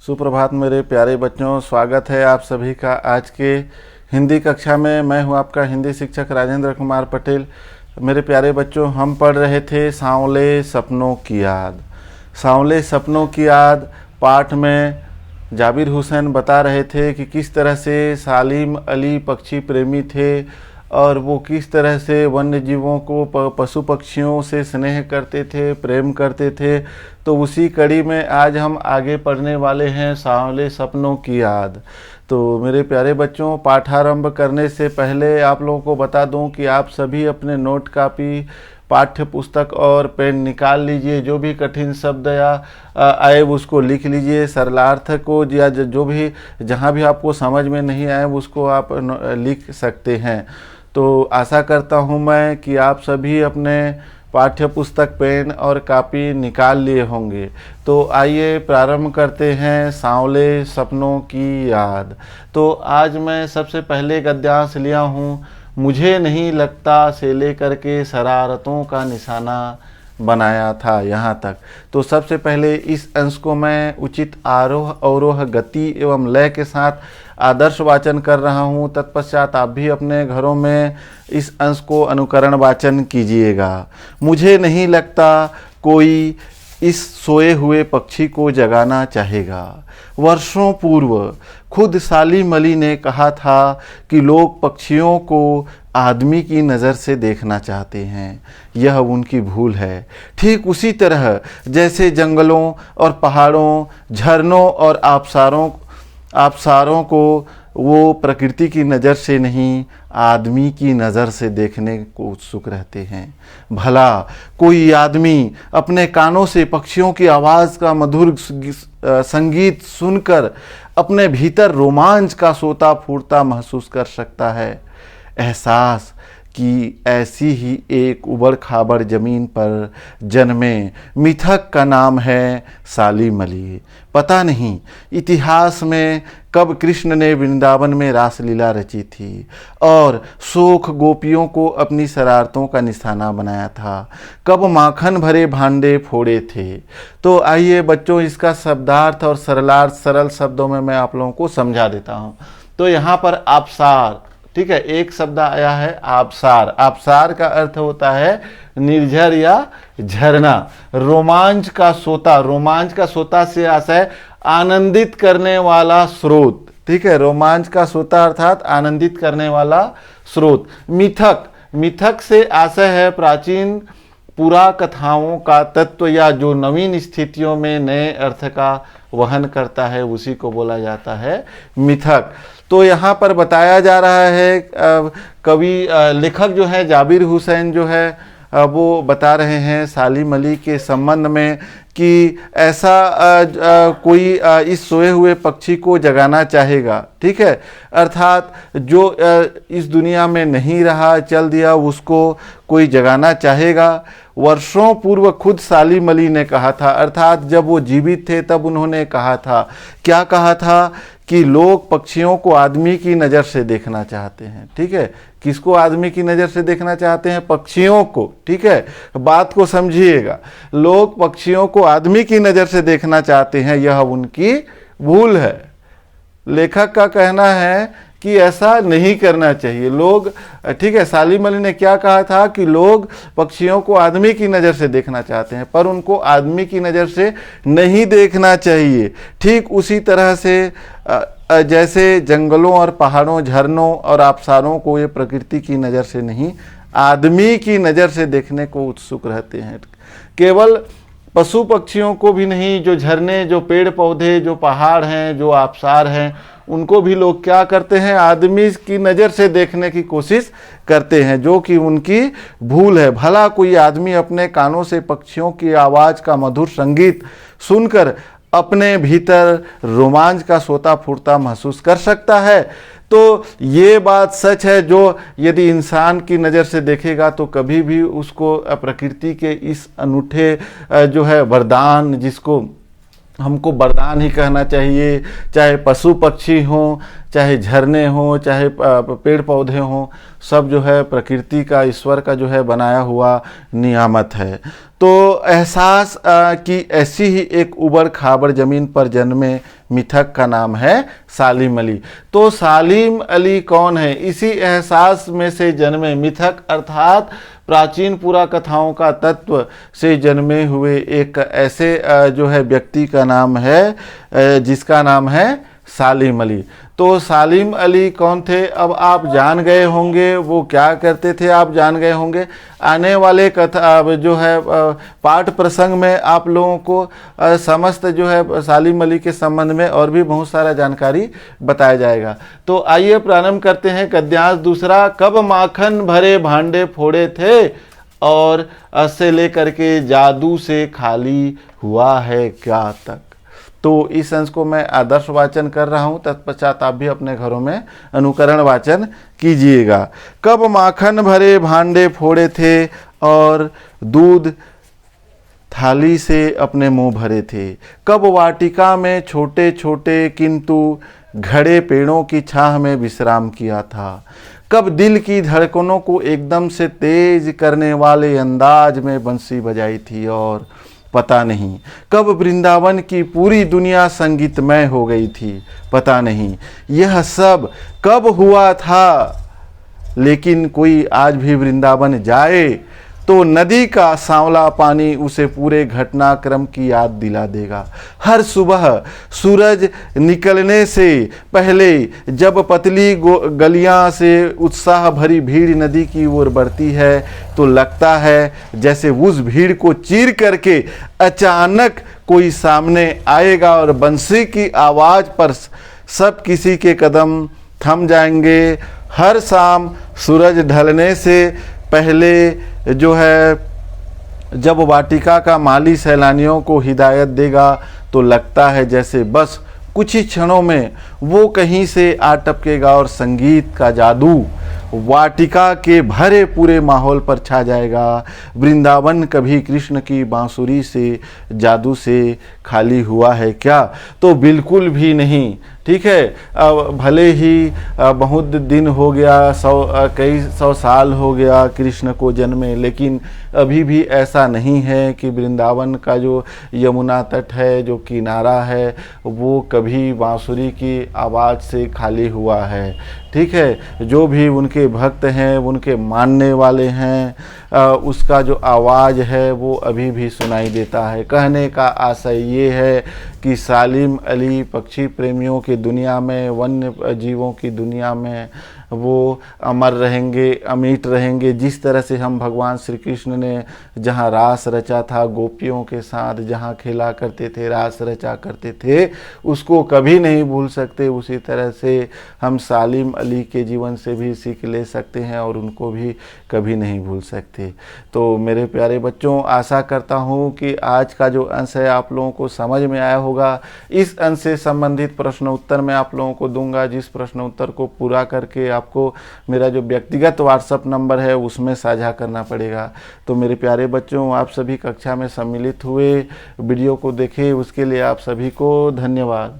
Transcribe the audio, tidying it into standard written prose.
सुप्रभात मेरे प्यारे बच्चों, स्वागत है आप सभी का आज के हिंदी कक्षा में। मैं हूं आपका हिंदी शिक्षक राजेंद्र कुमार पटेल। मेरे प्यारे बच्चों, हम पढ़ रहे थे सांवले सपनों की याद। सांवले सपनों की याद पाठ में जाबिर हुसैन बता रहे थे कि किस तरह से सालिम अली पक्षी प्रेमी थे और वो किस तरह से वन्य जीवों को, पशु पक्षियों से स्नेह करते थे, प्रेम करते थे। तो उसी कड़ी में आज हम आगे पढ़ने वाले हैं सांवले सपनों की याद। तो मेरे प्यारे बच्चों, पाठारंभ करने से पहले आप लोगों को बता दूं कि आप सभी अपने नोट कापी, पाठ्य पुस्तक और पेन निकाल लीजिए। जो भी कठिन शब्द या आए उसको लिख लीजिए। सरलार्थ को या जो भी जहाँ भी आपको समझ में नहीं आए उसको आप लिख सकते हैं। तो आशा करता हूँ मैं कि आप सभी अपने पाठ्य पुस्तक, पेन और कापी निकाल लिए होंगे। तो आइए प्रारंभ करते हैं सांवले सपनों की याद। तो आज मैं सबसे पहले गद्यांश लिया हूँ, मुझे नहीं लगता से लेकर के शरारतों का निशाना बनाया था, यहाँ तक। तो सबसे पहले इस अंश को मैं उचित आरोह अवरोह गति एवं लय के साथ आदर्श वाचन कर रहा हूँ। तत्पश्चात आप भी अपने घरों में इस अंश को अनुकरण वाचन कीजिएगा। मुझे नहीं लगता कोई इस सोए हुए पक्षी को जगाना चाहेगा। वर्षों पूर्व खुद सालिम अली ने कहा था कि लोग पक्षियों को आदमी की नज़र से देखना चाहते हैं। यह उनकी भूल है। ठीक उसी तरह जैसे जंगलों और पहाड़ों, झरनों और आबशारों को वो प्रकृति की नज़र से नहीं, आदमी की नज़र से देखने को उत्सुक रहते हैं। भला कोई आदमी अपने कानों से पक्षियों की आवाज़ का मधुर संगीत सुनकर अपने भीतर रोमांच का सोता फूटता महसूस कर सकता है। एहसास कि ऐसी ही एक उबड़ खाबड़ ज़मीन पर जन्मे मिथक का नाम है सालिम अली। पता नहीं इतिहास में कब कृष्ण ने वृंदावन में रासलीला रची थी और शोख गोपियों को अपनी शरारतों का निशाना बनाया था। कब माखन भरे भांडे फोड़े थे। तो आइए बच्चों, इसका शब्दार्थ और सरलार्थ सरल शब्दों में मैं आप लोगों को समझा देता हूँ। तो यहाँ पर आबशार, ठीक है, एक शब्द आया है आबशार। आबशार का अर्थ होता है निर्झर या झरना। रोमांच का सोता, रोमांच का सोता से आशय आनंदित करने वाला स्रोत, ठीक है। रोमांच का सोता अर्थात आनंदित करने वाला स्रोत। मिथक, मिथक से आशय है प्राचीन पुरा कथाओं का तत्व या जो नवीन स्थितियों में नए अर्थ का वहन करता है, उसी को बोला जाता है मिथक। तो यहाँ पर बताया जा रहा है, कवि लेखक जो है जाबिर हुसैन जो है वो बता रहे हैं सालिम अली के संबंध में कि ऐसा कोई इस सोए हुए पक्षी को जगाना चाहेगा, ठीक है। अर्थात जो इस दुनिया में नहीं रहा, चल दिया, उसको कोई जगाना चाहेगा। वर्षों पूर्व खुद सालिम अली ने कहा था, अर्थात जब वो जीवित थे तब उन्होंने कहा था। क्या कहा था? कि लोग पक्षियों को आदमी की नज़र से देखना चाहते हैं, ठीक है। किसको आदमी की नज़र से देखना चाहते हैं? पक्षियों को, ठीक है। बात को समझिएगा, लोग पक्षियों को आदमी की नज़र से देखना चाहते हैं, यह उनकी भूल है। लेखक का कहना है कि ऐसा नहीं करना चाहिए। लोग, ठीक है, सालिम अली ने क्या कहा था कि लोग पक्षियों को आदमी की नज़र से देखना चाहते हैं, पर उनको आदमी की नज़र से नहीं देखना चाहिए। ठीक उसी तरह से जैसे जंगलों और पहाड़ों, झरनों और आबशारों को ये प्रकृति की नज़र से नहीं, आदमी की नज़र से देखने को उत्सुक रहते हैं। केवल पशु पक्षियों को भी नहीं, जो झरने, जो पेड़ पौधे, जो पहाड़ हैं, जो आबशार हैं, उनको भी लोग क्या करते हैं? आदमी की नज़र से देखने की कोशिश करते हैं, जो कि उनकी भूल है। भला कोई आदमी अपने कानों से पक्षियों की आवाज़ का मधुर संगीत सुनकर अपने भीतर रोमांच का सोता फूटता महसूस कर सकता है। तो ये बात सच है, जो यदि इंसान की नज़र से देखेगा तो कभी भी उसको प्रकृति के इस अनूठे जो है वरदान, जिसको हमको वरदान ही कहना चाहिए, चाहे पशु पक्षी हों, चाहे झरने हों, चाहे पेड़ पौधे हों, सब जो है प्रकृति का, ईश्वर का जो है बनाया हुआ नियामत है। तो एहसास की ऐसी ही एक उबड़ खाबड़ ज़मीन पर जन्मे मिथक का नाम है सालिम अली। तो सालिम अली कौन है? इसी एहसास में से जन्मे मिथक अर्थात प्राचीन पुरा कथाओं का तत्व से जन्मे हुए एक ऐसे जो है व्यक्ति का नाम है जिसका नाम है सालिम अली। तो सालिम अली कौन थे अब आप जान गए होंगे, वो क्या करते थे आप जान गए होंगे। आने वाले कथा जो है पाठ प्रसंग में आप लोगों को समस्त जो है सालिम अली के संबंध में और भी बहुत सारा जानकारी बताया जाएगा। तो आइए प्रारंभ करते हैं गद्यांश दूसरा। कब माखन भरे भांडे फोड़े थे और से लेकर के जादू से खाली हुआ है क्या तक। तो इस अंश को मैं आदर्श वाचन कर रहा हूं, तत्पश्चात आप भी अपने घरों में अनुकरण वाचन कीजिएगा। कब माखन भरे भांडे फोड़े थे और दूध थाली से अपने मुंह भरे थे। कब वाटिका में छोटे छोटे किंतु घड़े पेड़ों की छाह में विश्राम किया था। कब दिल की धड़कनों को एकदम से तेज करने वाले अंदाज में बंसी बजाई थी और पता नहीं कब वृंदावन की पूरी दुनिया संगीतमय हो गई थी। पता नहीं यह सब कब हुआ था, लेकिन कोई आज भी वृंदावन जाए तो नदी का सांवला पानी उसे पूरे घटनाक्रम की याद दिला देगा। हर सुबह सूरज निकलने से पहले जब पतली गलियां से उत्साह भरी भीड़ नदी की ओर बढ़ती है तो लगता है जैसे उस भीड़ को चीर करके अचानक कोई सामने आएगा और बंसी की आवाज़ पर सब किसी के कदम थम जाएंगे। हर शाम सूरज ढलने से पहले जो है जब वाटिका का माली सैलानियों को हिदायत देगा तो लगता है जैसे बस कुछ ही क्षणों में वो कहीं से आ टपकेगा और संगीत का जादू वाटिका के भरे पूरे माहौल पर छा जाएगा। वृंदावन कभी कृष्ण की बांसुरी से जादू से खाली हुआ है क्या? तो बिल्कुल भी नहीं। ठीक है, भले ही बहुत दिन हो गया, कई सौ साल हो गया कृष्ण को जन्मे, लेकिन अभी भी ऐसा नहीं है कि वृंदावन का जो यमुना तट है, जो किनारा है, वो कभी बांसुरी की आवाज़ से खाली हुआ है। ठीक है, जो भी उनके भक्त हैं, उनके मानने वाले हैं, उसका जो आवाज़ है वो अभी भी सुनाई देता है। कहने का आशय ये है कि सालिम अली पक्षी प्रेमियों की दुनिया में, वन्य जीवों की दुनिया में वो अमर रहेंगे, अमिट रहेंगे। जिस तरह से हम भगवान श्री कृष्ण ने जहाँ रास रचा था, गोपियों के साथ जहाँ खेला करते थे, रास रचा करते थे, उसको कभी नहीं भूल सकते। उसी तरह से हम सालिम अली के जीवन से भी सीख ले सकते हैं और उनको भी कभी नहीं भूल सकते। तो मेरे प्यारे बच्चों, आशा करता हूँ कि आज का जो अंश है आप लोगों को समझ में आया होगा। इस अंश से संबंधित प्रश्न उत्तर मैं आप लोगों को दूंगा, जिस प्रश्न उत्तर को पूरा करके आपको मेरा जो व्यक्तिगत व्हाट्सएप नंबर है उसमें साझा करना पड़ेगा। तो मेरे प्यारे बच्चों, आप सभी कक्षा में सम्मिलित हुए, वीडियो को देखे, उसके लिए आप सभी को धन्यवाद।